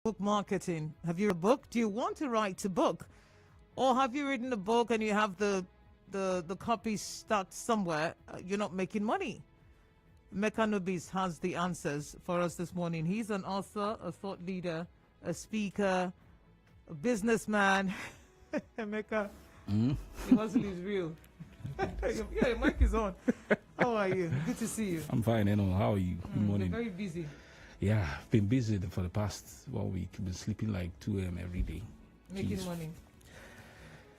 book marketing. Have you read a book? Do you want to write a book? Or have you written a book and you have the copy stuck somewhere? You're not making money. Emeka Nobis has the answers for us this morning. He's an author, a thought leader, a speaker, a businessman. Emeka, he wasn't his real. Yeah, your mic is on. How are you? Good to see you. I'm fine, Enoh. How are you? Good morning. You're very busy. Yeah, I've been busy for the past 1 week. I've been sleeping like 2 a.m. every day. Making money.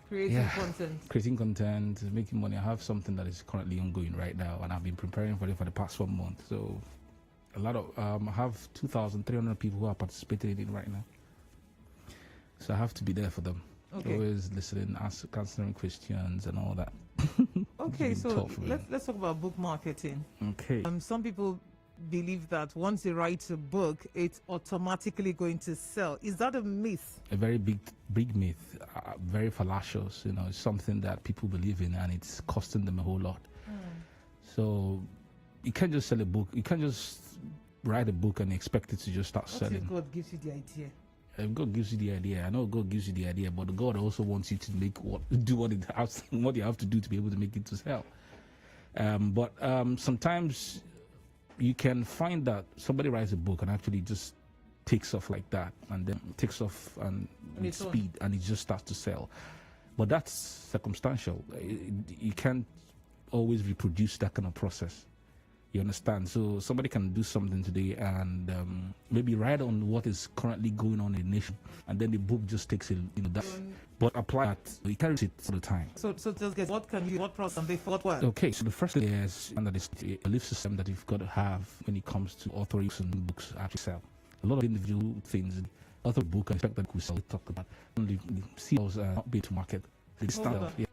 Creating content. Creating content, making money. I have something that is currently ongoing right now, and I've been preparing for it for the past 1 month. So, a lot of I have 2,300 people who are participating in it right now. So I have to be there for them. Okay. Always listening, answering questions, and all that. Okay, so let's talk about book marketing. Okay. Some people believe that once you write a book, it's automatically going to sell. Is that a myth? A very big myth, very fallacious. You know, it's something that people believe in, and it's costing them a whole lot. So you can't just sell a book. You can't just write a book and expect it to just start selling. What if God gives you the idea? If God gives you the idea, I know God gives you the idea, but God also wants you to do what you have to do to be able to make it to sell. But sometimes you can find that somebody writes a book and actually just takes off like that, and then takes off and with speed, and it just starts to sell. But that's circumstantial. You can't always reproduce that kind of process. You understand? So somebody can do something today and maybe write on what is currently going on in the nation, and then the book just takes it, that. But apply that. You carry it all the time. So just guess, what process they thought what? Okay, so the first thing is under this a belief system that you've got to have when it comes to authoring books actually sell. A lot of individual things, author book, I expect that we sell. Talk about only CEOs not being to market. They stand up. Yeah.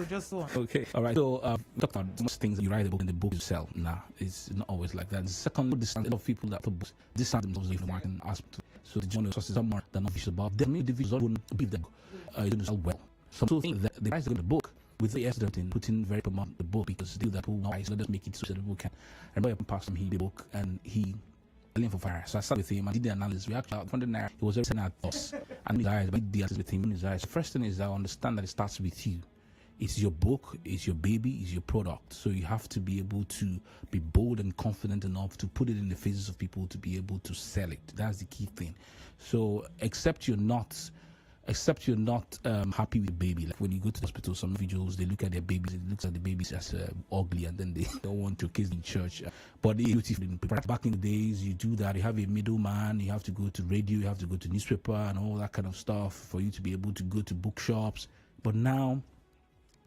Just one. Okay, all right. So, talk about most things that you write a book and the book you sell. Nah, it's not always like that. The second, a lot of people that put books distance themselves from the market and ask to. So the journal sources are more than official about them. Individuals don't believe that you sell well. Some think that the guys in the book with the essence in putting very promote the book because they do that who wise, let us make it so that the book can. I remember I passed him the book and he for fire. So I sat with him, I did the analysis. We actually out 100 naira. He was everything at us. And his eyes, I did the analysis with him in his eyes. The first thing is I understand that it starts with you. It's your book, it's your baby, it's your product. So you have to be able to be bold and confident enough to put it in the faces of people to be able to sell it. That's the key thing. So except you're not happy with the baby. Like when you go to the hospital, some individuals, they look at their babies, it looks at the babies as ugly, and then they don't want to kiss in church. But it's beautiful. Back in the days, you do that. You have a middleman, you have to go to radio, you have to go to newspaper and all that kind of stuff for you to be able to go to bookshops. But now,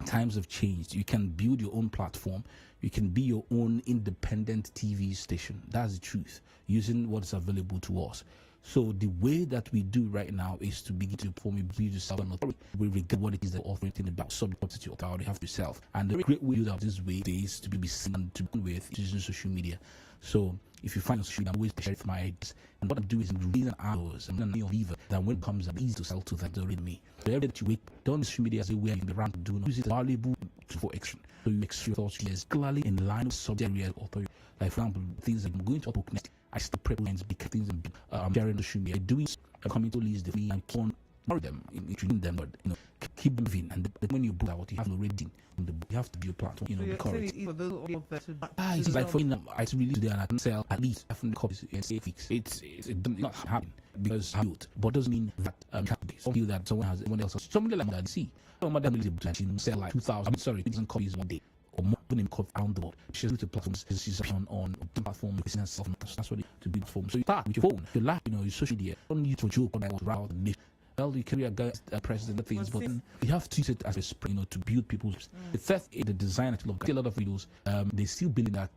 times have changed. You can build your own platform. You can be your own independent TV station. That's the truth, using what is available to us. So the way that we do right now is to begin to perform a build yourself and authority. We regard what it is that offering about subject to authority have to self. And the great way to do that this way is to be seen to with using social media. So if you find a social media, I'm always sharing my ideas. And what I do is reason hours and then leave that when it comes up easy to sell to that already me. So every day that you wake, don't social media as a way in the round to do use it valuable for action. So you make sure thoughts is clearly in line with subject area authority. Like for example, things that I'm going to book next. I start preparing big things and sharing the social media. Doing coming to list the fee and keep on them, introducing them, but keep moving. And when you book out, you have no reading on the book. You have to be a platform, correct. It's like for me, I release today and I can sell at least 500 copies in 8 weeks. It's not happening because I built, but doesn't mean that some feel that someone else has somebody like that. See, someone that will sell like 2,000 copies one day. Or more than around the world. She's with the platforms. She's on platform. That's what it to be platform. So you start with your phone. You laugh, your social media. Don't use for joke or around the nation. Well, you carry a guy, president things, but then you have to use it as a spring, to build people's. The third is the design. I love a lot of videos. They still building that.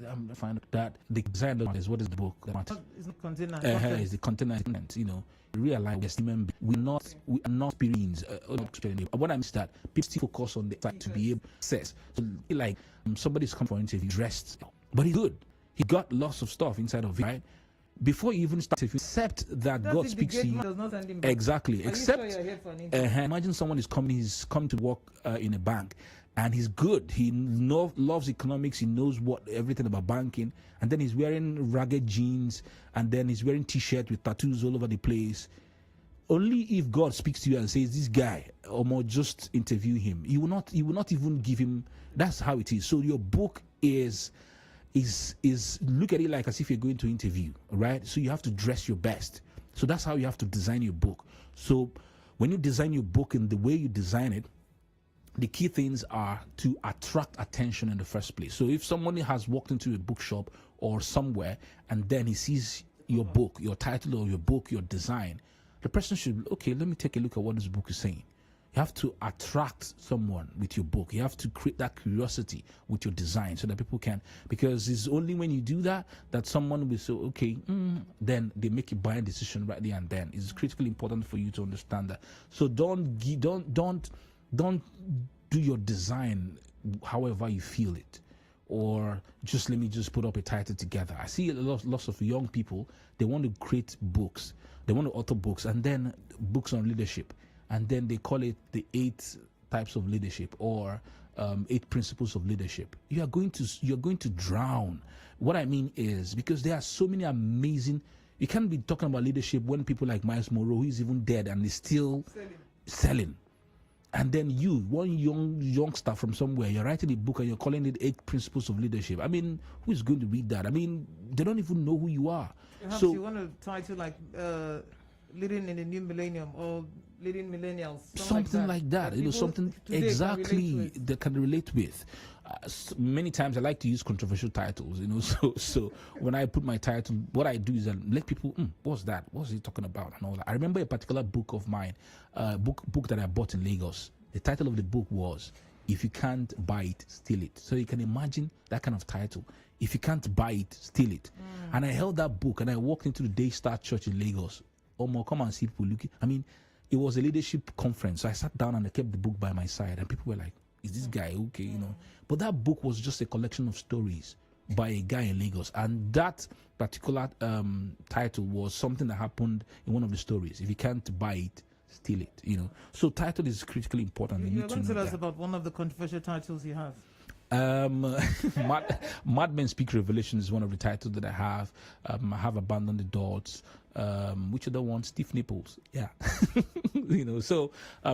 I find that the design is what is the book that matters. It's the container. Is the content. Realize we're not beings. What I mean is that people still focus on the fact to be able to access. So like somebody's come for an interview dressed, but he's good. He got lots of stuff inside of it, right? before you even start, if you accept that That's God if the speaks to gate you, man does not send him back. exactly. Are Except, you sure you're here for an interview? imagine someone he's come to work in a bank, and he's good. He loves economics. He knows everything about banking, and then he's wearing ragged jeans, and then he's wearing t-shirt with tattoos all over the place. Only if God speaks to you and says, "This guy," or more, just interview him. You will not even give him. That's how it is. So your book is look at it like as if you're going to interview, right? So you have to dress your best. So that's how you have to design your book. So when you design your book in the way you design it, the key things are to attract attention in the first place. So if somebody has walked into a bookshop or somewhere and then he sees your book, your title of your book, your design, the person should, okay, let me take a look at what this book is saying. You have to attract someone with your book. You have to create that curiosity with your design so that people can, because it's only when you do that someone will say, okay, then they make a buying decision right there and then. It's critically important for you to understand that. So don't do your design however you feel it, or just let me just put up a title together. I see lots of young people, they want to create books, they want to author books, and then books on leadership, and then they call it the 8 types of leadership or 8 principles of leadership. You're going to drown. What I mean is, because there are so many amazing, you can't be talking about leadership when people like Miles Monroe, who is even dead and is still selling. And then you, one youngster from somewhere, you're writing a book and you're calling it 8 principles of leadership. I mean, who is going to read that? I mean, they don't even know who you are. Perhaps So you want to title like leading in the new millennium or leading millennials, something like that. You know, something exactly they can relate with. Many times I like to use controversial titles, you know. So when I put my title, what I do is I let people, what's that? What's he talking about? And all that. I remember a particular book of mine, book that I bought in Lagos. The title of the book was "If You Can't Buy It, Steal It." So you can imagine that kind of title. If you can't buy it, steal it. And I held that book and I walked into the Daystar Church in Lagos. Come and see people looking. I mean, it was a leadership conference. So I sat down and I kept the book by my side, and people were like, "Is this guy okay?" You know. But that book was just a collection of stories by a guy in Lagos, and that particular title was something that happened in one of the stories. If you can't buy it, steal it. You know. So title is critically important. You're going to tell us about one of the controversial titles you have. Madmen Speak Revelation is one of the titles that I have. I have Abandon the Dots. Which other one? Stiff Nipples. Yeah. You know, so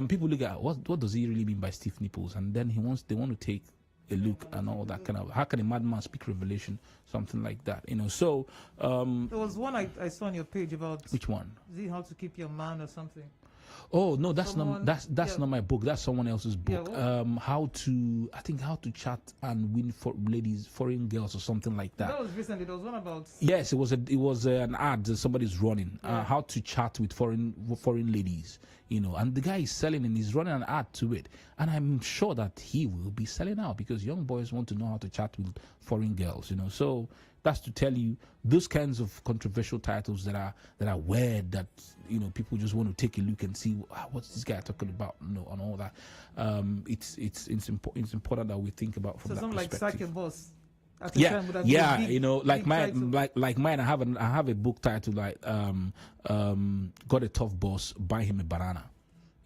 people look at what does he really mean by stiff nipples, and then they want to take a look and all that kind of, how can a madman speak revelation, something like that, you know. So there was one I saw on your page about, which one? Is it How to Keep Your Man or something? Oh no, that's not my book. That's someone else's book. Yeah, how to chat and win for ladies, foreign girls, or something like that. That was recently. There was one about. Yes, it was an ad that somebody's running. Yeah. How to chat with foreign ladies, you know. And the guy is selling and he's running an ad to it. And I'm sure that he will be selling out because young boys want to know how to chat with foreign girls, you know. So that's to tell you those kinds of controversial titles that are weird, that, you know, people just want to take a look and see what's this guy talking about, you know, and all that. It's important that we think about from that something like perspective. Psyche Boss. You know, like mine. I have a book title like Got a Tough Boss, Buy Him a Banana.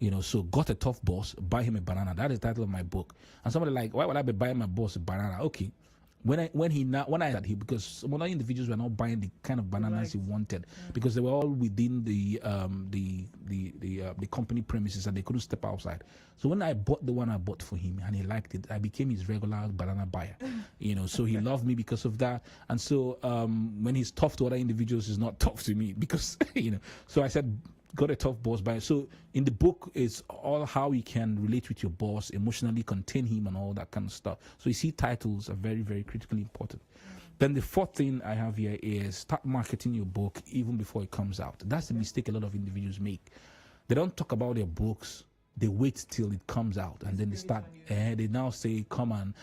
You know, so Got a Tough Boss, Buy Him a Banana. That is the title of my book. And somebody like, why would I be buying my boss a banana? Okay. Because some other individuals were not buying the kind of bananas he wanted, because they were all within the company premises and they couldn't step outside. So when I bought the one I bought for him and he liked it, I became his regular banana buyer. You know, so he loved me because of that. And so when he's tough to other individuals, he's not tough to me because you know. So I said, Got a Tough Boss buyer. So in the book, it's all how you can relate with your boss, emotionally contain him, and all that kind of stuff. So you see, titles are very, very critically important. Then the fourth thing I have here is start marketing your book even before it comes out. That's the mistake a lot of individuals make. They don't talk about their books. They wait till it comes out, and then they start. They now say, "Come and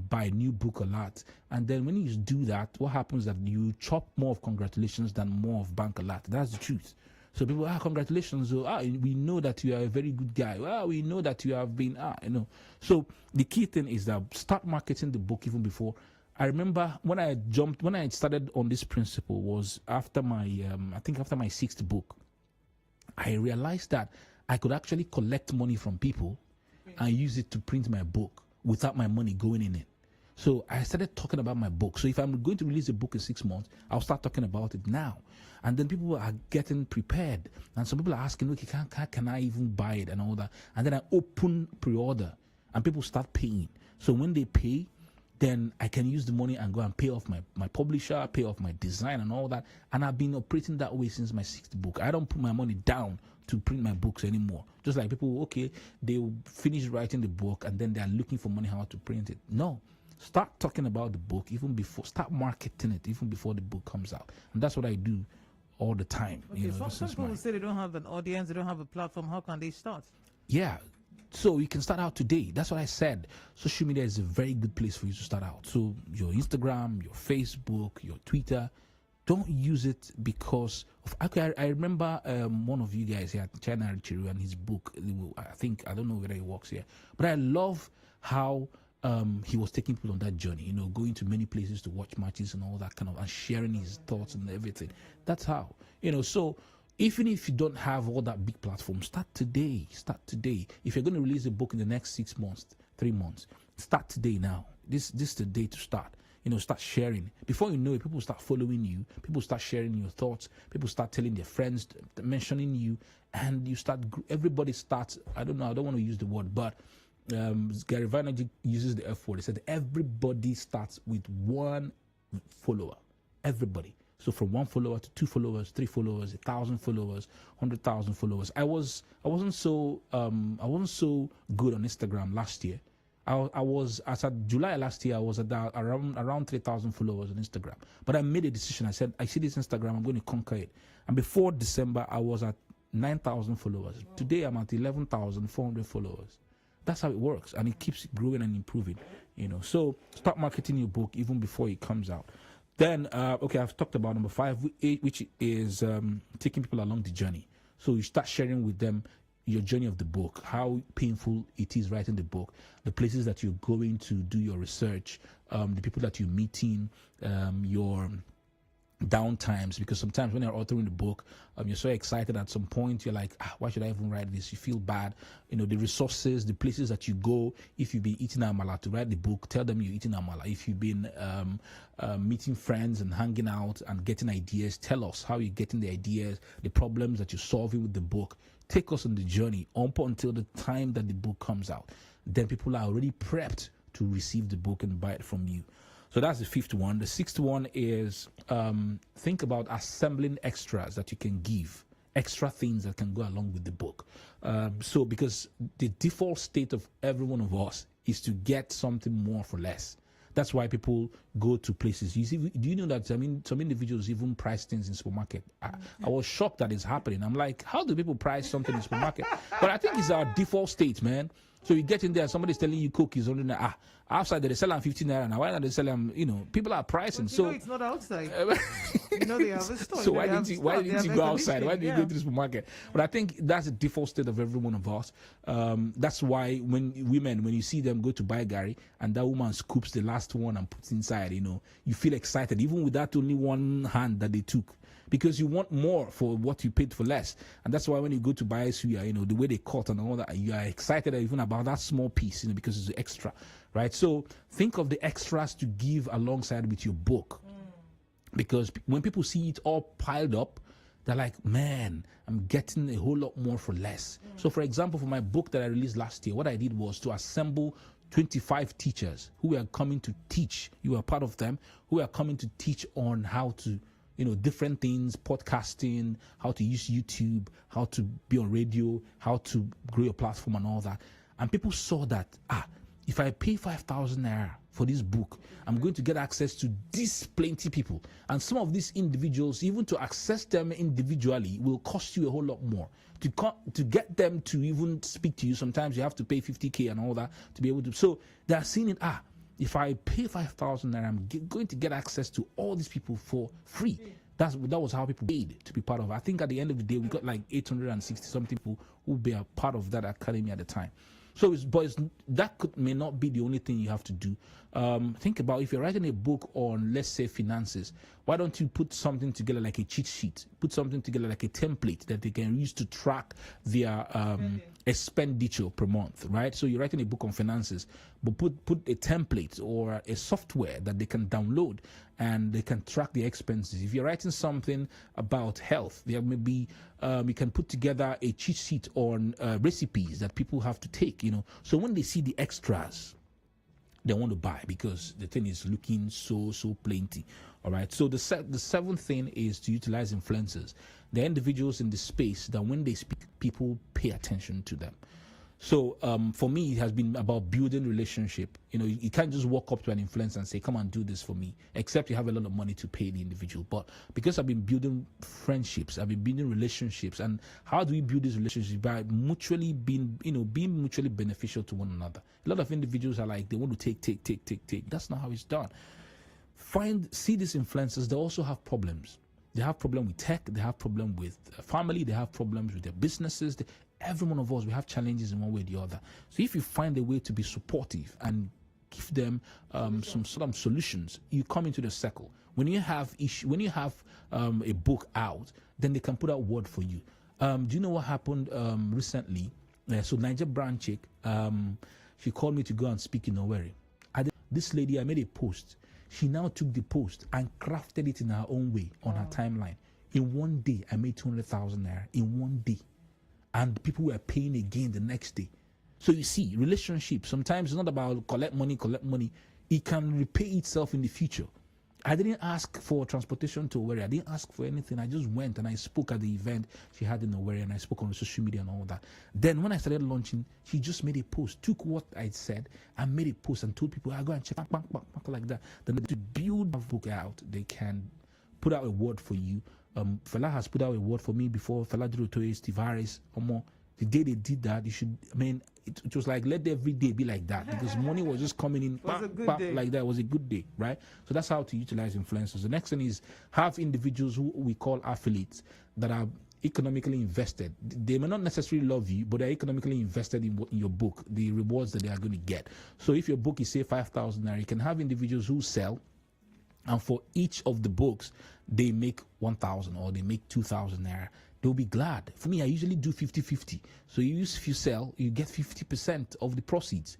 buy a new book a lot." And then when you do that, what happens is that you chop more of congratulations than more of bank a lot. That's the truth. So people, congratulations. We know that you are a very good guy. We know that you have been, you know. So the key thing is that start marketing the book even before. I remember when I started on this principle was after my, I think after my 6th book, I realized that I could actually collect money from people and use it to print my book without my money going in it. So I started talking about my book. So if I'm going to release a book in 6 months, I'll start talking about it now. And then people are getting prepared. And some people are asking, okay, can I even buy it and all that? And then I open pre-order and people start paying. So when they pay, then I can use the money and go and pay off my publisher, pay off my design and all that. And I've been operating that way since my 6th book. I don't put my money down to print my books anymore. Just like people, okay, they will finish writing the book and then they're looking for money how to print it. No. Start talking about the book even before, start marketing it even before the book comes out. And that's what I do all the time. Okay, some people say they don't have an audience, they don't have a platform. How can they start? Yeah. So you can start out today. That's what I said. Social media is a very good place for you to start out. So your Instagram, your Facebook, your Twitter, don't use it because of, okay, I remember one of you guys here, China Chiru, and his book, I don't know whether he works here, but I love how he was taking people on that journey, going to many places to watch matches and all that kind of, and sharing his thoughts and everything. That's how, so even if you don't have all that big platform, start today. If you're going to release a book in the next 6 months, 3 months, start today now. This is the day to start. Start sharing. Before you know it, people start following you. People start sharing your thoughts. People start telling their friends, mentioning you, and everybody starts, I don't know, I don't want to use the word, but Gary Vaynerchuk uses the F word. He said everybody starts with 1 follower. Everybody. So from 1 follower to 2 followers, 3 followers, 1,000 followers, 100,000 followers. I wasn't so good on Instagram last year. I was, as at July last year, I was at around 3,000 followers on Instagram. But I made a decision. I said, I see this Instagram, I'm going to conquer it. And before December, I was at 9,000 followers. Today, I'm at 11,400 followers. That's how it works. And it keeps growing and improving, So start marketing your book even before it comes out. Then, okay, I've talked about number 5, which is taking people along the journey. So you start sharing with them your journey of the book, how painful it is writing the book, the places that you're going to do your research, the people that you're meeting, your downtimes, because sometimes when you're authoring the book, you're so excited at some point, you're like, why should I even write this? You feel bad. The resources, the places that you go. If you've been eating amala to write the book, tell them you're eating amala. If you've been meeting friends and hanging out and getting ideas, tell us how you're getting the ideas, the problems that you're solving with the book. Take us on the journey up until the time that the book comes out. Then people are already prepped to receive the book and buy it from you. So that's the 5th one. The 6th one is think about assembling extras that you can give, extra things that can go along with the book. So because the default state of every one of us is to get something more for less. That's why people go to places. You see, do you know that, some individuals even price things in supermarket? I was shocked that it's happening. I'm like, how do people price something in supermarket? But I think it's our default state, man. So you get in there, somebody's telling you Coke is only outside they're selling 15 naira now. Why not they sell them? People are pricing. But so it's not outside. They have a store. So why didn't you go outside? Why did you go to the supermarket? But I think that's the default state of every one of us. That's why when you see them go to buy Gary and that woman scoops the last one and puts inside, you feel excited, even with that only one hand that they took. Because you want more for what you paid for less. And that's why when you go to buy suya, the way they cut and all that, you are excited even about that small piece, because it's extra, right? So think of the extras to give alongside with your book. Because when people see it all piled up, they're like, man, I'm getting a whole lot more for less. So for example, for my book that I released last year, what I did was to assemble 25 teachers who are coming to teach. You are part of them, who are coming to teach on how to different things, podcasting, how to use YouTube, how to be on radio, how to grow your platform and all that. And people saw that, if I pay 5,000 naira for this book, I'm going to get access to these plenty people. And some of these individuals, even to access them individually, will cost you a whole lot more. To get them to even speak to you, sometimes you have to pay 50K and all that to be able to. So they're seeing it, if I pay 5,000 naira, I'm going to get access to all these people for free. That was how people paid to be part of it. I think at the end of the day, we got like 860 some people who be a part of that academy at the time. So, may not be the only thing you have to do. Think about if you're writing a book on, let's say, finances. Why don't you put something together like a cheat sheet? Put something together like a template that they can use to track their expenditure per month, right? So you're writing a book on finances, but put a template or a software that they can download and they can track the expenses. If you're writing something about health, there may be you can put together a cheat sheet on recipes that people have to take, So when they see the extras, they want to buy because the thing is looking so plenty. All right. So the seventh thing is to utilize influencers. They're individuals in the space that when they speak, people pay attention to them. So for me, it has been about building relationship. You can't just walk up to an influencer and say, come and do this for me, except you have a lot of money to pay the individual. But because I've been building friendships, I've been building relationships. And how do we build these relationships? By mutually being mutually beneficial to one another. A lot of individuals are like, they want to take. That's not how it's done. See these influencers, they also have problems. They have problem with tech, they have problem with family, they have problems with their businesses. Every one of us, we have challenges in one way or the other. So if you find a way to be supportive and give them some sort of solutions, you come into the circle. When you have a book out, then they can put out word for you. Do you know what happened recently? So Niger Brand chick, she called me to go and speak in Owerri. This lady, I made a post. She now took the post and crafted it in her own way on her timeline. In one day, I made 200,000 naira. In one day. And people were paying again the next day. So you see, relationships, sometimes it's not about collect money. It can repay itself in the future. I didn't ask for transportation to Owerri. I didn't ask for anything. I just went and I spoke at the event she had in Owerri, and I spoke on social media and all that. Then when I started launching, she just made a post, took what I said and made a post and told people, I go and check, like that. Then to build a book out, they can put out a word for you. Fela has put out a word for me before. Fela Durotoye, Steve Harris, Omo. The day they did that, it was like, let every day be like that, because money was just coming in like that. It was a good day, right? So that's how to utilize influencers. The next thing is have individuals who we call affiliates that are economically invested. They may not necessarily love you, but they're economically invested in your book, the rewards that they are going to get. So if your book is, say, 5,000 naira, you can have individuals who sell, and for each of the books, they make 1,000 or they make 2,000 naira. They'll be glad. For me, I usually do 50-50. So if you sell, you get 50% of the proceeds.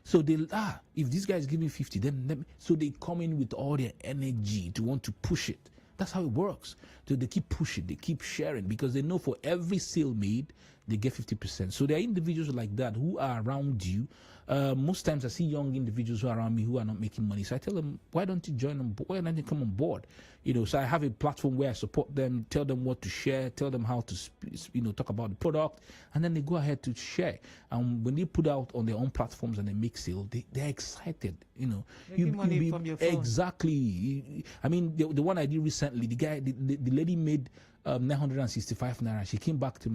So if this guy is giving 50, then so they come in with all their energy to want to push it. That's how it works. So they keep pushing, they keep sharing, because they know for every sale made, they get 50%. So there are individuals like that who are around you. Most times I see young individuals who are around me who are not making money. So I tell them, why don't you join them? Why don't you come on board? So I have a platform where I support them, tell them what to share, tell them how to, talk about the product, and then they go ahead to share. And when they put out on their own platforms and they make sale, they're excited, Making money from your phone. Exactly. I mean, the one I did recently, the lady made 965 naira. She came back to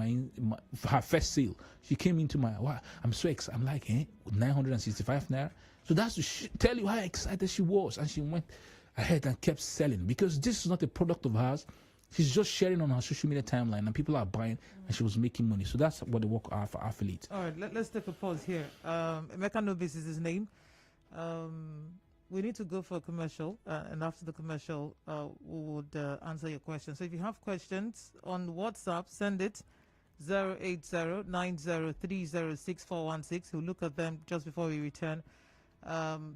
her first sale. She came into wow, I'm so excited. I'm like, 965 naira. So that's to tell you how excited she was. And she went ahead and kept selling, because this is not a product of hers. She's just sharing on her social media timeline, and people are buying, and she was making money. So that's what the work are for affiliates. All right, let's take a pause here. Emeka Nobis is his name. We need to go for a commercial, and after the commercial, we would answer your questions. So if you have questions on WhatsApp, send it 080-9030-6416. We'll look at them just before we return.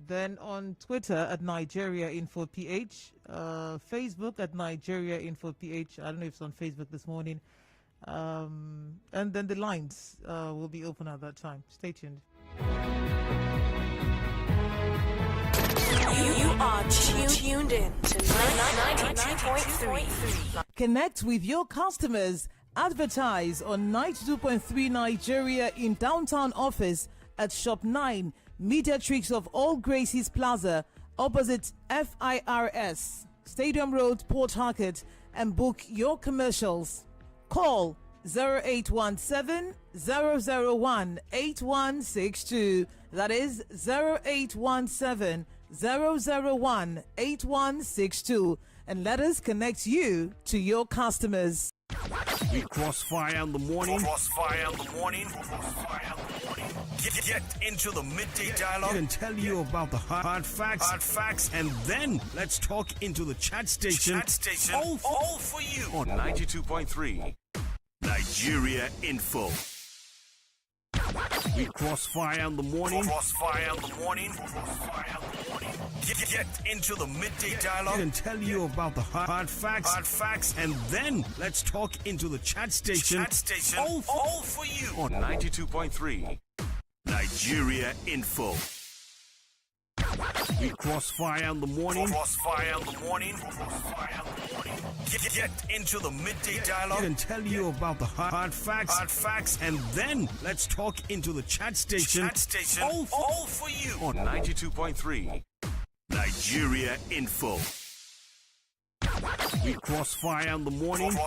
Then on Twitter at Nigeria Info PH, Facebook at Nigeria Info PH. I don't know if it's on Facebook this morning. And then the lines will be open at that time. Stay tuned. You are tuned in to 92.3. Connect with your customers. Advertise on 92.3 Nigeria in downtown office at Shop 9, Mediatrix of All Gracies Plaza, opposite FIRS, Stadium Road, Port Harcourt, and book your commercials. Call 0817-001-8162. That is 0817-001-8162. And let us connect you to your customers. We crossfire in the morning. Get into the midday dialogue and tell you about the hard facts, and then let's talk into the chat station. All for you on 92.3 Nigeria Info. We crossfire in the morning. Get into the midday dialogue and tell you about the hard facts, and then let's talk into the chat station. All for you on 92.3 Nigeria Info. We crossfire in the morning. Get into the midday dialogue and tell you about the hard facts, and then let's talk into the chat station. All for you on 92.3 Nigeria Info. We crossfire in the morning.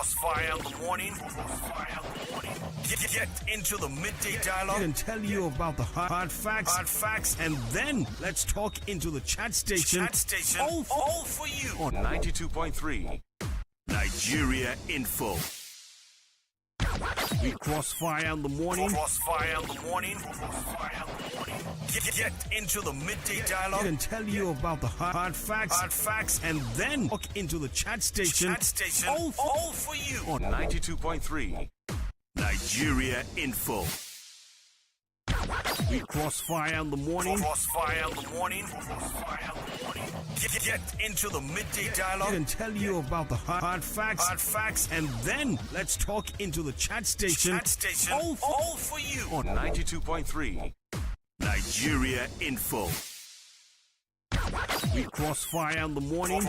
Get into the midday dialogue and tell you about the hard facts, and then let's talk into the chat station. All for you on 92.3 Nigeria Info. We crossfire in the morning. Get into the midday dialogue and tell you about the hard facts, and then talk into the chat station. All for you on 92.3 Nigeria Info. We crossfire in the morning. Get into the midday dialogue and tell you about the hard facts, and then let's talk into the chat station. All for you on 92.3 Nigeria Info. We crossfire in the morning.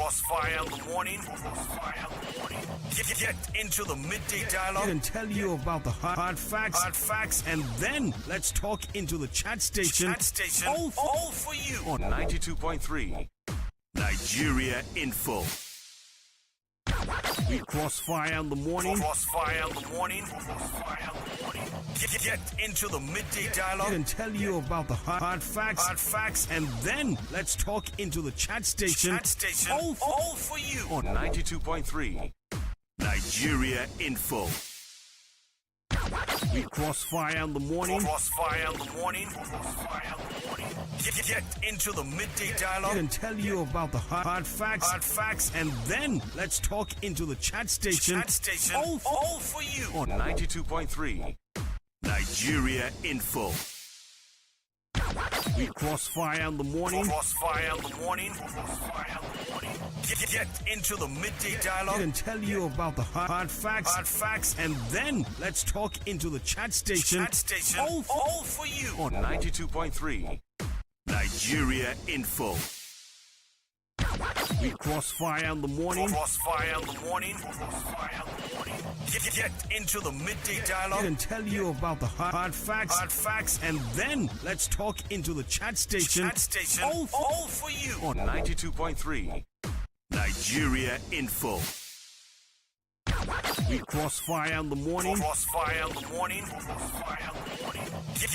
Get into the midday dialogue and tell you about the hard facts, and then let's talk into the chat station. All for you on 92.3 Nigeria Info. We crossfire in the morning. Get into the midday dialogue and tell you about the hard facts, and then let's talk into the chat station. All for you on 92.3 Nigeria Info. We crossfire in the morning. Get into the midday dialogue and tell you about the hard facts, and then let's talk into the chat station. All for you on 92.3 Nigeria Info. We crossfire in the morning. Get into the midday dialogue and tell you about the hard facts, and then let's talk into the chat station. All for you on 92.3 Nigeria Info. We crossfire in the morning. Get into the midday dialogue and tell you about the hard facts, and then let's talk into the chat station. All for you on 92.3 Nigeria Info. We crossfire in the morning.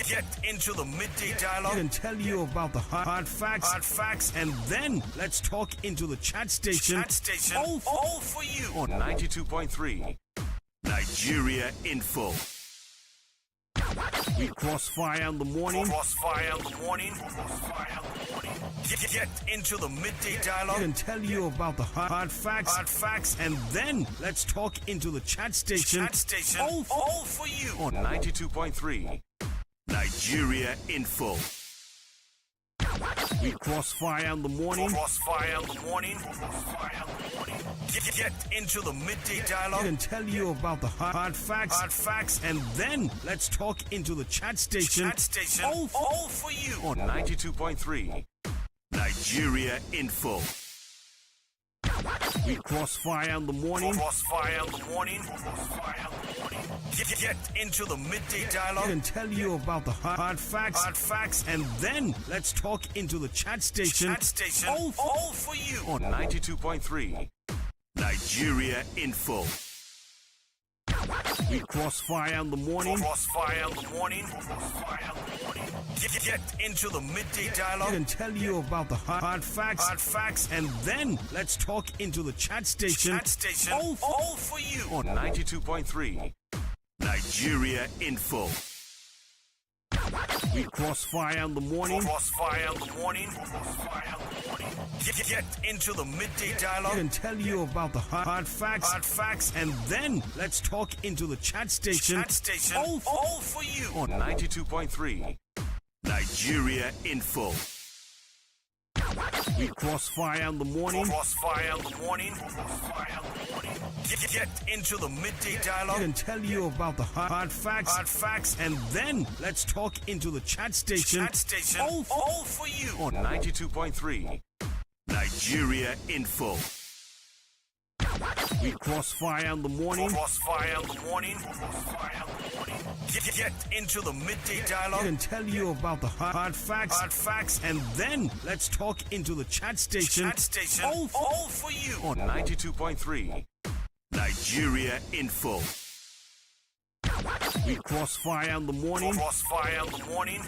Get into the midday dialogue and tell you about the hard facts, and then let's talk into the chat station. All for you on 92.3 Nigeria Info. We crossfire in the morning. Get into the midday dialogue and tell you about the hard facts, and then let's talk into the chat station. All for you on 92.3 Nigeria Info. We crossfire in the morning. Get into the midday dialogue and tell you about the hard facts, and then let's talk into the chat station. All for you on 92.3 Nigeria Info. We crossfire in the morning. Get into the midday dialogue and tell you about the hard facts, and then let's talk into the chat station. All for you on 92.3 Nigeria Info. We crossfire in the morning. Get into the midday dialogue and tell you about the hard facts, and then let's talk into the chat station. All for you on 92.3 Nigeria Info. We crossfire in the morning. Crossfire in the morning. Get into the midday dialogue and tell you about the hard facts, and then let's talk into the chat station. All for you on 92.3 Nigeria Info. We crossfire in the morning. Crossfire in the morning. Get into the midday dialogue and tell you about the hard facts, and then let's talk into the chat station. All for you on 92.3 Nigeria Info. We crossfire in the morning. Crossfire in the morning. Get into the midday dialogue and tell you about the hard facts, and then let's talk into the chat station. All for you on 92.3 Nigeria Info. We crossfire in the morning. Crossfire in the morning.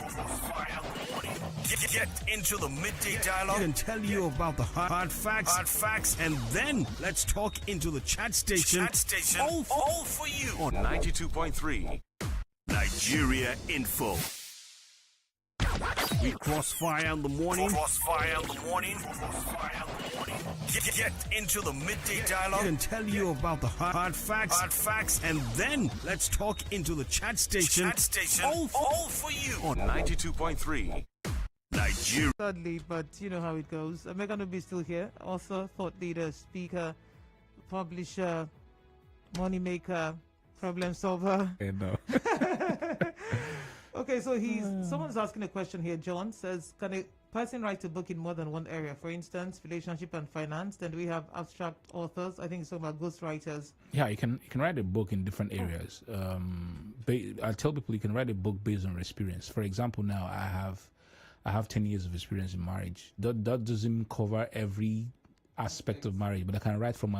Get into the midday dialogue and tell you about the hard facts, and then let's talk into the chat station. All for you on 92.3 Nigeria Info. We crossfire in the morning. Crossfire in the morning. Get into the midday dialogue and tell you about the hard facts, and then let's talk into the chat station. All for you on 92.3 Nigeria. Sadly, but you know how it goes. Emeka Nobis still here. Author, thought leader, speaker, publisher, moneymaker, problem solver. Enoh. Okay, so someone's asking a question here. John says, can a person write a book in more than one area? For instance, relationship and finance. Then we have abstract authors. I think it's talking about ghostwriters. Yeah, you can write a book in different areas. I tell people you can write a book based on experience. For example, now I have 10 years of experience in marriage. That doesn't cover every aspect of marriage, but I can write from my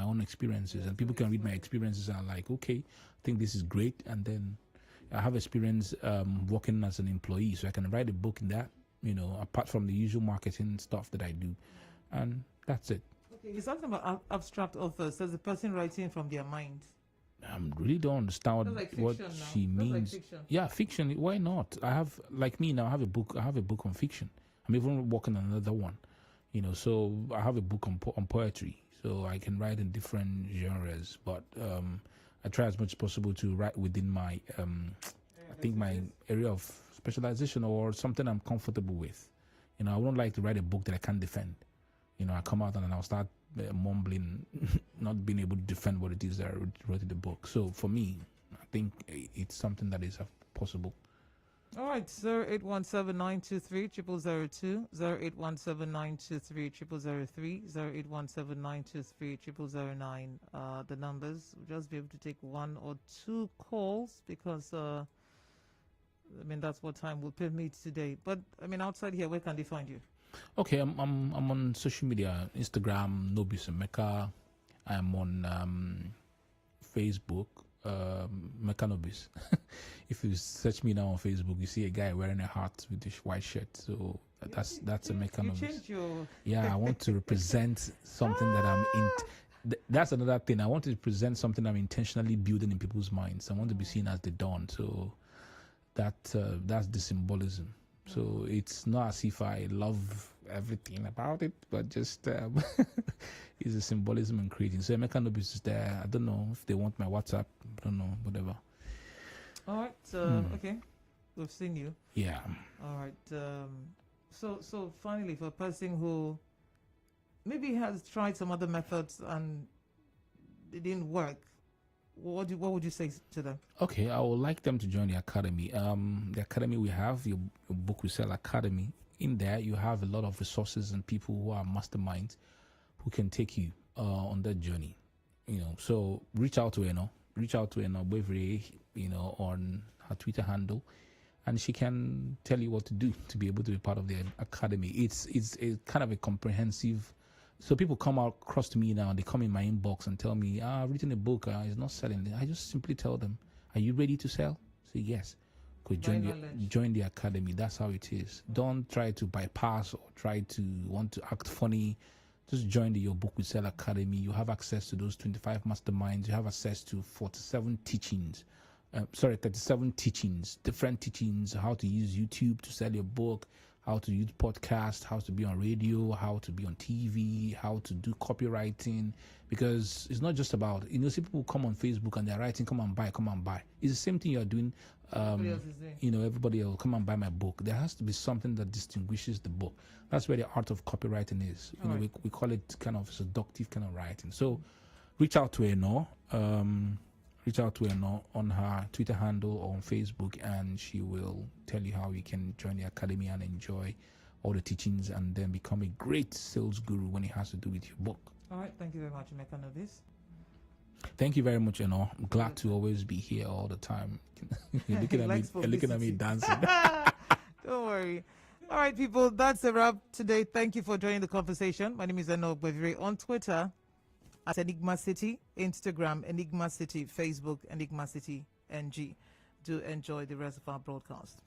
own experiences, and people can read my experiences and are like, okay, I think this is great. And then I have experience working as an employee, so I can write a book in that, apart from the usual marketing stuff that I do, and that's it. Okay, he's talking about abstract authors. Says the person writing from their mind. I really don't understand what she means. Like fiction. Yeah, fiction. Why not? I have, like me now, I have a book on fiction. I'm even working on another one, so I have a book on poetry, so I can write in different genres, but I try as much as possible to write within my, I think my area of specialization or something I'm comfortable with. I wouldn't like to write a book that I can't defend. I come out and I'll start mumbling, not being able to defend what it is that I wrote in the book. So for me, I think it's something that is possible. All right, 0817-923-0002, 0817-923-0003, 0817-923-0009. The numbers. We'll just be able to take one or two calls because, that's what time will permit today. But, outside here, where can they find you? Okay, I'm on social media, Instagram, Nobis Emeka. I'm on Facebook, Emeka Nobis. If you search me now on Facebook, you see a guy wearing a hat with this white shirt. So that's Emeka Nobis. Yeah, I want to represent something that I'm in. That's another thing. I want to present something I'm intentionally building in people's minds. I want to be seen as the dawn. So that's the symbolism. So it's not as if I love everything about it, but just it's a symbolism and creating. So Emeka Nobis is there. I don't know if they want my WhatsApp. I don't know, whatever. All right. Okay. We've seen you. Yeah. All right. So finally, for a person who maybe has tried some other methods and it didn't work, what would you say to them? Okay, I would like them to join the academy. The academy we have, your book we sell academy. In there, you have a lot of resources and people who are masterminds who can take you on that journey. So reach out to Enoh Ogbevire, on her Twitter handle, and she can tell you what to do to be able to be part of the academy. It's a kind of a comprehensive. So people come across to me now, and they come in my inbox and tell me, I've written a book, it's not selling. I just simply tell them, are you ready to sell? Say yes. Join the academy. That's how it is. Don't try to bypass or try to want to act funny. Just join Your Book We Sell Academy. You have access to those 25 masterminds. You have access to 47 teachings 37 teachings, different teachings, how to use YouTube to sell your book, how to use podcast, how to be on radio, how to be on TV, how to do copywriting, because it's not just about, see people come on Facebook and they're writing, come and buy. It's the same thing you're doing. Everybody else, come and buy my book. There has to be something that distinguishes the book. That's where the art of copywriting is. We call it kind of seductive kind of writing. So reach out to Enoh. Reach out to Enoh on her Twitter handle or on Facebook, and she will tell you how you can join the academy and enjoy all the teachings and then become a great sales guru when it has to do with your book. All right. Thank you very much, Emeka Nobis. Thank you very much, Enoh. I'm glad to always be here all the time. You're looking at me. You're looking at me dancing. Don't worry. All right, people. That's a wrap today. Thank you for joining the conversation. My name is Enoh Ogbevire. On Twitter at Enigma City, Instagram Enigma City, Facebook Enigma City NG. Do enjoy the rest of our broadcast.